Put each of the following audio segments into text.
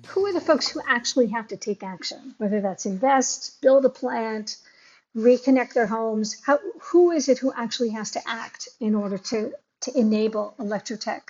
who are the folks who actually have to take action, whether that's invest, build a plant, reconnect their homes? Who is it who actually has to act in order to enable Electrotech?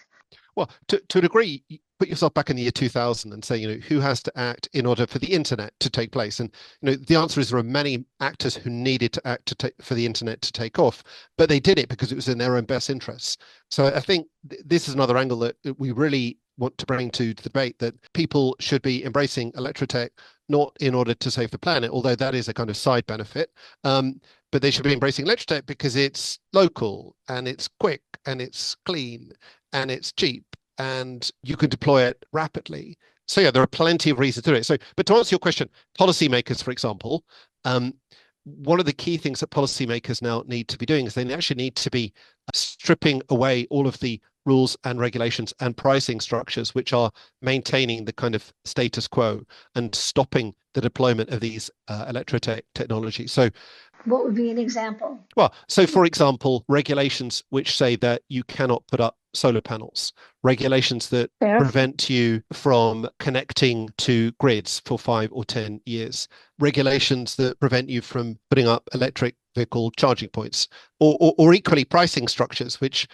Well, to a degree, you put yourself back in the year 2000 and say, who has to act in order for the internet to take place? And, the answer is there are many actors who needed to act for the internet to take off, but they did it because it was in their own best interests. So I think this is another angle that we really want to bring to the debate, that people should be embracing Electrotech, not in order to save the planet, although that is a kind of side benefit. But they should be embracing Electrotech because it's local and it's quick and it's clean and it's cheap and you can deploy it rapidly. So yeah, there are plenty of reasons to do it. So, but to answer your question, policymakers, for example, one of the key things that policymakers now need to be doing is they actually need to be stripping away all of the rules and regulations and pricing structures which are maintaining the kind of status quo and stopping the deployment of these Electrotech technologies. So what would be an example? Well, so for example, regulations which say that you cannot put up solar panels, regulations that prevent you from connecting to grids for 5 or 10 years, regulations that prevent you from putting up electric vehicle charging points, or equally pricing structures which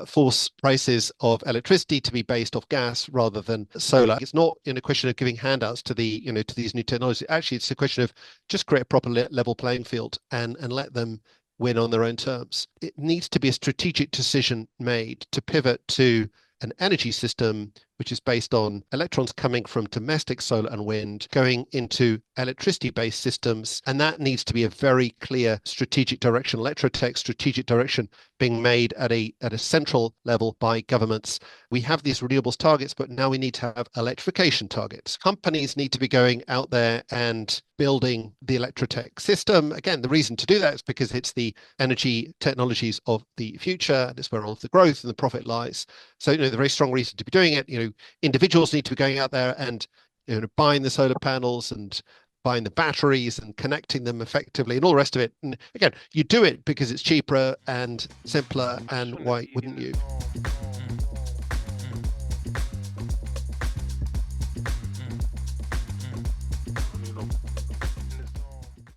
force prices of electricity to be based off gas rather than solar. It's not in a question of giving handouts to to these new technologies. Actually, it's a question of just create a proper level playing field and let them win on their own terms. It needs to be a strategic decision made to pivot to an energy system which is based on electrons coming from domestic solar and wind going into electricity-based systems. And that needs to be a very clear strategic direction, Electrotech strategic direction being made at a central level by governments. We have these renewables targets, but now we need to have electrification targets. Companies need to be going out there and building the Electrotech system. Again, the reason to do that is because it's the energy technologies of the future. That's where all of the growth and the profit lies. So, the very strong reason to be doing it, individuals need to be going out there and buying the solar panels and buying the batteries and connecting them effectively and all the rest of it. And again, you do it because it's cheaper and simpler, and why wouldn't you?